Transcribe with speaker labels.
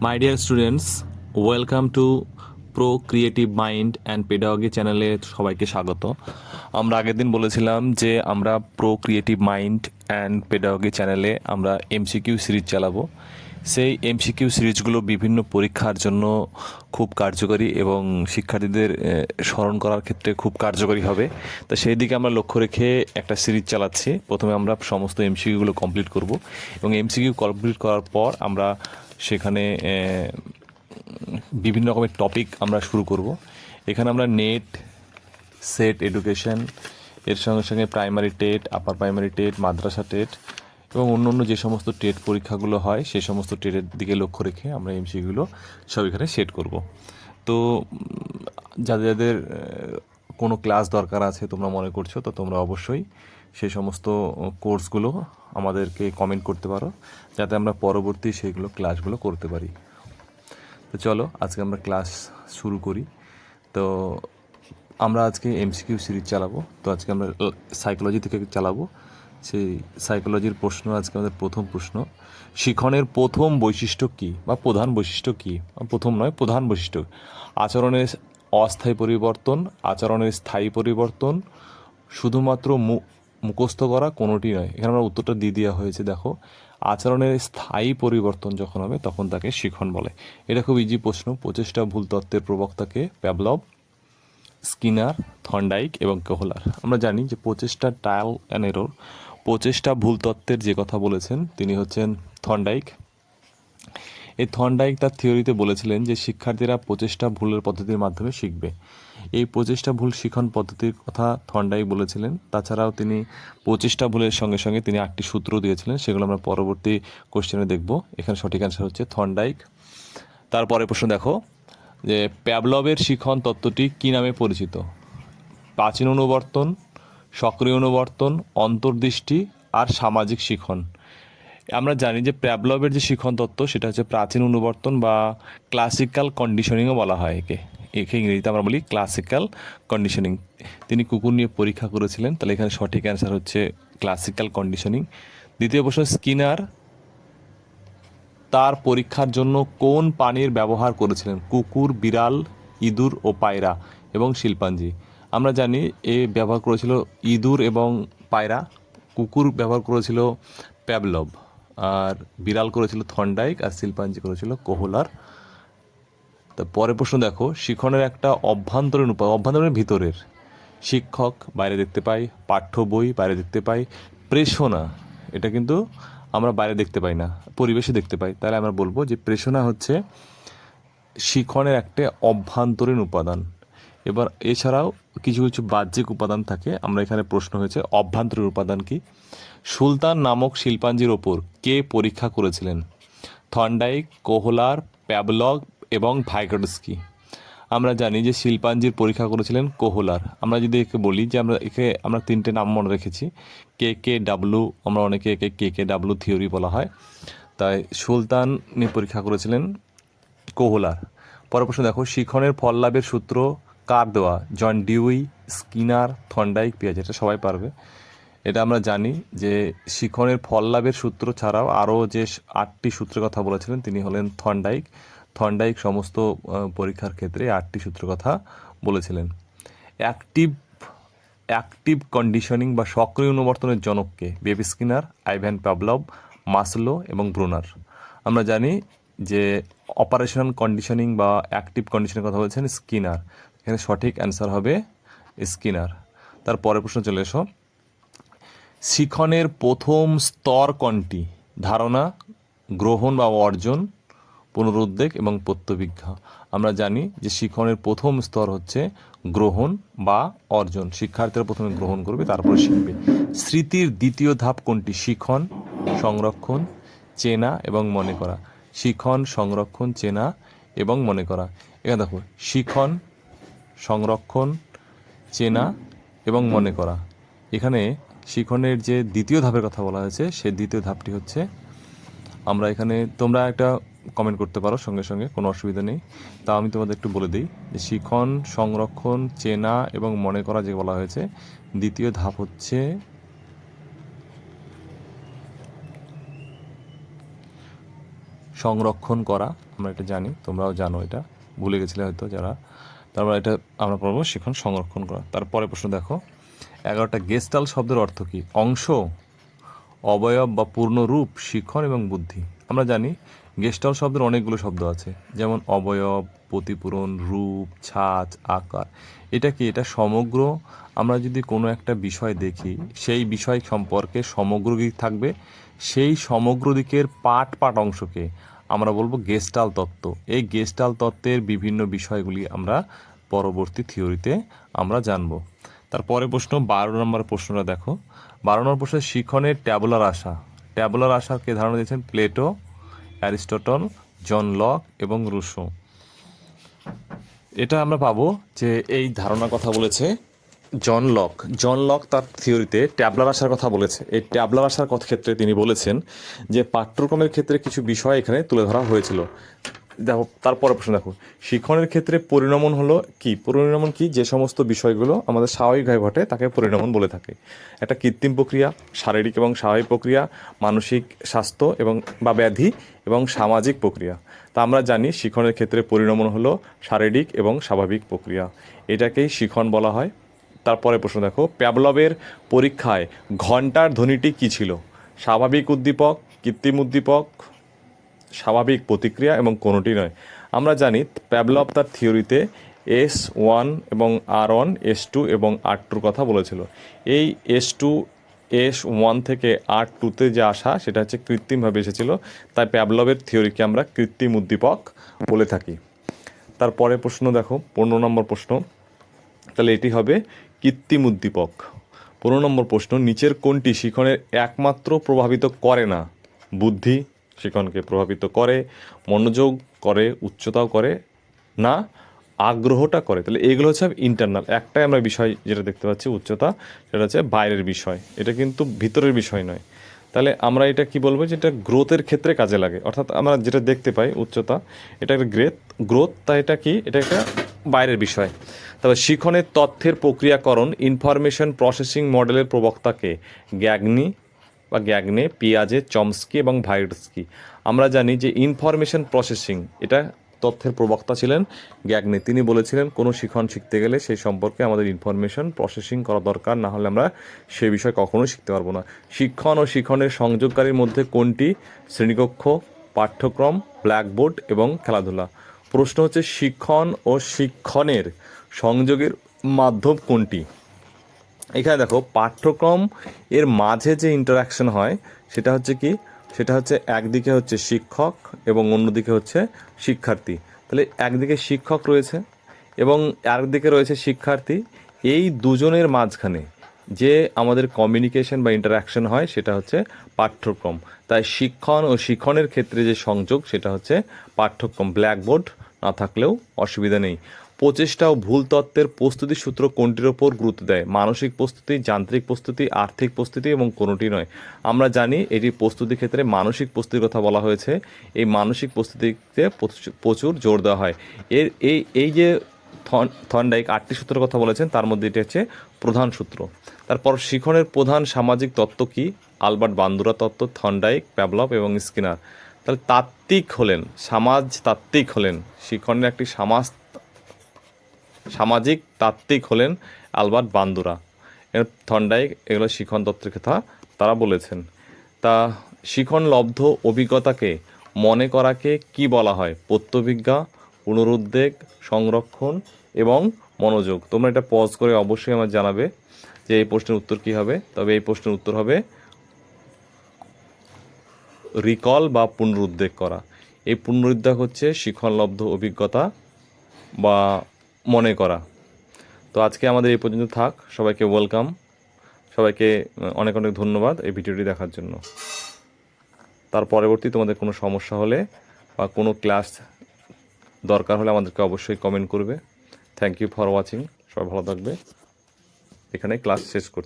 Speaker 1: My dear students, welcome to pro creative mind and pedagogy চ্যানেলে সবাইকে স্বাগত। আমরা আগের দিন বলেছিলাম যে আমরা pro creative mind and pedagogy চ্যানেলে আমরা এমসিকিউ সিরিজ চালাবো। সেই এমসিকিউ সিরিজগুলো বিভিন্ন পরীক্ষার জন্য খুব কার্যকরী এবং শিক্ষার্থীদের স্মরণ করার ক্ষেত্রে খুব কার্যকরী হবে। তো সেই দিকে আমরা লক্ষ্য রেখে একটা সিরিজ চালাচ্ছি। প্রথমে আমরা সমস্ত এমসিকিউগুলো কমপ্লিট করব এবং এমসিকিউ কমপ্লিট করার পর আমরা সেখানে বিভিন্ন রকমের টপিক আমরা শুরু করব। এখানে আমরা নেট, সেট এডুকেশন, এর সঙ্গে সঙ্গে primary TET, upper primary TET, মাদ্রাসা টেট এবং অন্য অন্য যে সমস্ত টেট পরীক্ষাগুলো হয় সেই সমস্ত টেটের দিকে লক্ষ্য রেখে আমরা এমসিকিউগুলো সব এখানে সেট করব। তো যাদের যাদের কোনো ক্লাস দরকার আছে তোমরা মনে করছো, তো তোমরা অবশ্যই সেই সমস্ত কোর্সগুলো আমাদেরকে কমেন্ট করতে পারো, যাতে আমরা পরবর্তী সেইগুলো ক্লাসগুলো করতে পারি। তো চলো আজকে আমরা ক্লাস শুরু করি। তো আমরা আজকে এমসিকিউ সিরিজ চালাবো। তো আজকে আমরা সাইকোলজি থেকে চালাবো। সেই সাইকোলজির প্রশ্ন আজকে আমাদের প্রথম প্রশ্ন, শিখনের প্রথম বৈশিষ্ট্য কী বা প্রধান বৈশিষ্ট্য কী? প্রথম নয়, প্রধান বৈশিষ্ট্য। আচরণের অস্থায়ী পরিবর্তন, আচরণের স্থায়ী পরিবর্তন, শুধুমাত্র মুখস্থ করা, কোনোটি নয়। এখানে আমরা উত্তরটা দিয়ে দেওয়া হয়েছে। দেখো, আচরণের স্থায়ী পরিবর্তন যখন হবে তখন তাকে শিখন বলে। এটা খুব ইজি প্রশ্ন। প্রচেষ্টা ভুল তত্ত্বের প্রবক্তাকে প্যাভলভ, স্কিনার, থর্নডাইক এবং কোহলার। আমরা জানি যে প্রচেষ্টা ট্রায়াল অ্যান্ড এরর, প্রচেষ্টা ভুল তত্ত্বের যে কথা বলেছেন তিনি হচ্ছেন থর্নডাইক। এই থর্নডাইক তার থিওরিতে বলেছিলেন যে শিক্ষার্থীরা প্রচেষ্টা ভুলের পদ্ধতির মাধ্যমে শিখবে। এই প্রচেষ্টা ভুল শিখন পদ্ধতির কথা থর্নডাইক বলেছিলেন। তাছাড়াও তিনি প্রচেষ্টা ভুলের সঙ্গে সঙ্গে তিনি 8টি সূত্র দিয়েছিলেন, সেগুলো আমরা পরবর্তী কোশ্চেনে দেখব। এখানে সঠিক অ্যান্সার হচ্ছে থর্নডাইক। তারপরে প্রশ্ন দেখো যে প্যাভলভের শিখন তত্ত্বটি কী নামে পরিচিত? প্রাচীন অনুবর্তন, সক্রিয় অনুবর্তন, অন্তর্দৃষ্টি আর সামাজিক শিখন। আমরা জানি যে প্যাভলভের যে শিখন তত্ত্ব সেটা হচ্ছে প্রাচীন অনুবর্তন বা ক্লাসিক্যাল কন্ডিশনিংও বলা হয় একে। ইংরেজিতে আমরা বলি ক্লাসিক্যাল কন্ডিশনিং। তিনি কুকুর নিয়ে পরীক্ষা করেছিলেন, তাহলে এখানে সঠিক অ্যান্সার হচ্ছে ক্লাসিক্যাল কন্ডিশনিং। দ্বিতীয় প্রশ্ন, স্কিনার তার পরীক্ষার জন্য কোন প্রাণীর ব্যবহার করেছিলেন? কুকুর, বিড়াল, ইঁদুর ও পায়রা এবং শিল্পাঞ্জি। আমরা জানি এ ব্যবহার করেছিল ইঁদুর এবং পায়রা, কুকুর ব্যবহার করেছিল প্যাভলভ, আর বিড়াল করেছিল থর্নডাইক, আর শিল্পাঞ্জি করেছিল কোহলার। তা পরের প্রশ্ন দেখো, শিখনের একটা অভ্যন্তরীণ উপায়, অভ্যন্তরীণ ভিতরের, শিক্ষক বাইরে দেখতে পাই, পাঠ্য বই বাইরে দেখতে পাই, প্রেষণা এটা কিন্তু আমরা বাইরে দেখতে পাই না, পরিবেশে দেখতে পাই। তাহলে আমরা বলবো যে প্রেষণা হচ্ছে শিখনের একটা অভ্যন্তরীণ উপাদান। এবার এছাড়াও কিছু কিছু বাহ্যিক উপাদান থাকে। আমরা এখানে প্রশ্ন হয়েছে অভ্যন্তরীণ উপাদান কি? সুলতান নামক শিল্পাঞ্জির ওপর কে পরীক্ষা করেছিলেন? থর্নডাইক, কোহলার, প্যাভলভ এবং ভাইগটস্কি। আমরা জানি যে শিল্পাঞ্জির পরীক্ষা করেছিলেন কোহলার। আমরা যদি একে বলি যে আমরা 3টে নাম মনে রেখেছি, KKW, আমরা অনেকে একে KKW থিওরি বলা হয়। তাই সুলতান নিয়ে পরীক্ষা করেছিলেন কোহলার। পরের প্রশ্ন দেখো, শিখনের ফল লাভের সূত্র কার দেওয়া? জন ডিউই, স্কিনার, থর্নডাইক, পিয়াজে। এটা সবাই পারবে। এটা আমরা জানি যে শিখনের ফল লাভের সূত্র ছাড়াও আরও যে 8টি সূত্রের কথা বলেছিলেন তিনি হলেন থর্নডাইক। থর্নডাইক সমস্ত পরীক্ষার ক্ষেত্রে 8টি সূত্রের কথা বলেছিলেন। অ্যাক্টিভ কন্ডিশনিং বা সক্রিয় অনুবর্তনের জনককে? বেবি স্কিনার, আইভ্যান প্যাভলভ, মাসলো এবং ব্রুনার। আমরা জানি যে অপারেশনাল কন্ডিশনিং বা অ্যাক্টিভ কন্ডিশনের কথা বলছেন স্কিনার। এখানে সঠিক অ্যান্সার হবে স্কিনার। তার পরের প্রশ্ন চলে এসো, শিখনের প্রথম স্তর কোনটি? ধারণা, গ্রহণ বা অর্জন, পুনরুদ্বেগ এবং প্রত্যভিজ্ঞা। আমরা জানি যে শিখনের প্রথম স্তর হচ্ছে গ্রহণ বা অর্জন। শিক্ষার্থীরা প্রথমে গ্রহণ করবে, তারপরে শিখবে। স্মৃতির দ্বিতীয় ধাপ কোনটি? শিখন, সংরক্ষণ, চেনা এবং মনে করা। শিখন, সংরক্ষণ, চেনা এবং মনে করা। এখানে দেখো, শিখন, সংরক্ষণ, চেনা এবং মনে করা। এখানে শিখনের যে দ্বিতীয় ধাপের কথা বলা হয়েছে সেই দ্বিতীয় ধাপটি হচ্ছে, আমরা এখানে তোমরা একটা কমেন্ট করতে পারো সঙ্গে সঙ্গে, কোনো অসুবিধা নেই। তা আমি তোমাদের একটু বলে দিই যে শিখন, সংরক্ষণ, চেনা এবং মনে করা যে বলা হয়েছে, দ্বিতীয় ধাপ হচ্ছে সংরক্ষণ করা, আমরা এটা জানি, তোমরাও জানো, এটা ভুলে গেছিলে হয়তো যারা। তারপর এটা আমরা পড়বো শিখন সংরক্ষণ করা। তারপরে প্রশ্ন দেখো, 11টা গেস্টাল শব্দের অর্থ কী? অংশ, অবয়ব বা পূর্ণ রূপ, শিখন এবং বুদ্ধি। আমরা জানি গেস্টাল শব্দের অনেকগুলো শব্দ আছে, যেমন অবয়ব, প্রতিপূরণ, রূপ, ছাঁচ, আকার। এটা কি? এটা সমগ্র, আমরা যদি কোনো একটা বিষয় দেখি, সেই বিষয় সম্পর্কে সমগ্র দিক থাকবে, সেই সমগ্র দিকের পাট পাট অংশকে আমরা বলবো গেস্টাল তত্ত্ব। এই গেস্টাল তত্ত্বের বিভিন্ন বিষয়গুলি আমরা পরবর্তী থিওরিতে আমরা জানব। তারপরে প্রশ্ন 12 নম্বর প্রশ্নটা দেখো। 12 নম্বর প্রশ্নে শিখনের ট্যাবুলার আশা। ট্যাবুলার আশাকে ধারণা দিয়েছেন প্লেটো, অ্যারিস্টটল, জন লক এবং রুশো। এটা আমরা পাবো যে এই ধারণার কথা বলেছে জন লক। জন লক তার থিওরিতে ট্যাবলার আশার কথা বলেছে। এই ট্যাবলার আশার কথা ক্ষেত্রে তিনি বলেছেন যে পাঠ্যক্রমের ক্ষেত্রে কিছু বিষয় এখানে তুলে ধরা হয়েছিল। দেখো তারপরে প্রশ্ন দেখো, শিখনের ক্ষেত্রে পরিণমন হলো কি? পরিণমন কি? যে সমস্ত বিষয়গুলো আমাদের স্বাভাবিকভাবে ঘটে তাকে পরিণমন বলে থাকে। একটা কৃত্রিম প্রক্রিয়া, শারীরিক এবং স্বাভাবিক প্রক্রিয়া, মানসিক স্বাস্থ্য এবং বা ব্যাধি এবং সামাজিক প্রক্রিয়া। তা আমরা জানি শিখনের ক্ষেত্রে পরিণমন হলো শারীরিক এবং স্বাভাবিক প্রক্রিয়া, এটাকেই শিখন বলা হয়। তারপরে প্রশ্ন দেখো, প্যাভলভের পরীক্ষায় ঘণ্টার ধ্বনিটি কী ছিল? স্বাভাবিক উদ্দীপক, কৃত্রিম উদ্দীপক, স্বাভাবিক প্রতিক্রিয়া এবং কোনোটি নয়। আমরা জানি প্যাভলভ তার থিওরিতে S1 এবং R1, S2 এবং R2 কথা বলেছিল। এই S1 থেকে R2তে যে আসা সেটা হচ্ছে কৃত্রিমভাবে এসেছিল, তাই প্যাভলভের থিওরিকে আমরা কৃত্রিম উদ্দীপক বলে থাকি। তারপরে প্রশ্ন দেখো, 15 নম্বর প্রশ্ন, তাহলে এটি হবে কৃত্রিম উদ্দীপক। 15 নম্বর প্রশ্ন, নিচের কোনটি শিখনের একমাত্র প্রভাবিত করে না? বুদ্ধি শিখনকে প্রভাবিত করে, মনোযোগ করে, উচ্চতাও করে না, আগ্রহটা করে। তাহলে এগুলো হচ্ছে ইন্টারনাল। একটাই আমরা বিষয় যেটা দেখতে পাচ্ছি উচ্চতা, সেটা হচ্ছে বাইরের বিষয়, এটা কিন্তু ভিতরের বিষয় নয়। তাহলে আমরা এটা কি বলবো, যে এটা গ্রোথের ক্ষেত্রে কাজে লাগে। অর্থাৎ আমরা যেটা দেখতে পাই উচ্চতা, এটা একটা গ্রোথ, তাই এটা কি? এটা একটা বাইরের বিষয়। তবে শিখনের তথ্যের প্রক্রিয়াকরণ, ইনফরমেশন প্রসেসিং মডেলের প্রবক্তাকে গ্যাগনে, পিয়াজে, চমস্কি এবং ভাইটস্কি। আমরা জানি যে ইনফরমেশন প্রসেসিং, এটা তথ্যের প্রবক্তা ছিলেন গ্যাগনে। তিনি বলেছিলেন কোনো শিখন শিখতে গেলে সেই সম্পর্কে আমাদের ইনফরমেশন প্রসেসিং করা দরকার, না হলে আমরা সে বিষয় কখনোই শিখতে পারবো না। শিক্ষণ ও শিখনের সংযোগকারীর মধ্যে কোনটি? শ্রেণীকক্ষ, পাঠ্যক্রম, ব্ল্যাকবোর্ড এবং খেলাধুলা। প্রশ্ন হচ্ছে শিক্ষণ ও শিক্ষণের সংযোগের মাধ্যম কোনটি? এখানে দেখো পাঠ্যক্রম এর মাঝে যে ইন্টারাকশন হয় সেটা হচ্ছে কি? সেটা হচ্ছে একদিকে হচ্ছে শিক্ষক এবং অন্যদিকে হচ্ছে শিক্ষার্থী। তাহলে একদিকে শিক্ষক রয়েছে এবং আরেকদিকে রয়েছে শিক্ষার্থী। এই দুজনের মাঝখানে যে আমাদের কমিউনিকেশন বা ইন্টারাকশন হয় সেটা হচ্ছে পাঠ্যক্রম। তাই শিক্ষণ ও শিক্ষণের ক্ষেত্রে যে সংযোগ সেটা হচ্ছে পাঠ্যক্রম। ব্ল্যাকবোর্ড না থাকলেও অসুবিধা নেই। প্রচেষ্টা ও ভুল তত্ত্বের প্রস্তুতি সূত্র কোনটির ওপর গুরুত্ব দেয়? মানসিক প্রস্তুতি, যান্ত্রিক প্রস্তুতি, আর্থিক প্রস্তুতি এবং কোনোটি নয়। আমরা জানি এটি প্রস্তুতির ক্ষেত্রে মানসিক প্রস্তুতির কথা বলা হয়েছে। এই মানসিক প্রস্তুতিতে প্রচুর জোর দেওয়া হয়। এই যে থর্নডাইক 8টি সূত্রের কথা বলেছেন, তার মধ্যে এটি হচ্ছে প্রধান সূত্র। তারপর শিখনের প্রধান সামাজিক তত্ত্ব কি? আলবার্ট বান্দুরা তত্ত্ব, থর্নডাইক, প্যাভলভ এবং স্কিনার। তাহলে তাত্ত্বিক হলেন, সমাজতাত্ত্বিক হলেন, শিখনের একটি সামাজিক তাত্ত্বিক হলেন আলবার্ট বান্দুরা। থর্নডাইক এগুলো শিখন তত্ত্বের কথা তারা বলেছেন। তা শিখন লব্ধ অভিজ্ঞতাকে মনে করাকে কি বলা হয়? প্রত্যভিজ্ঞা, পুনরুদ্বেগ, সংরক্ষণ এবং মনোযোগ। তোমরা এটা পজ করে অবশ্যই আমার জানাবে যে এই প্রশ্নের উত্তর কী হবে। তবে এই প্রশ্নের উত্তর হবে রিকল বা পুনরুদ্বেগ করা। এই পুনরুদ্বেগ হচ্ছে শিখনলব্ধ অভিজ্ঞতা বা মনে করা। তো আজকে আমাদের এই পর্যন্ত থাক। সবাইকে ওয়েলকাম, সবাইকে অনেক অনেক ধন্যবাদ এই ভিডিওটি দেখার জন্য। তার পরবর্তী তোমাদের কোনো সমস্যা হলে বা কোনো ক্লাস দরকার হলে আমাদেরকে অবশ্যই কমেন্ট করবে। Thank you for watching. সবাই ভালো থাকবে। এখানে ক্লাস শেষ করছি।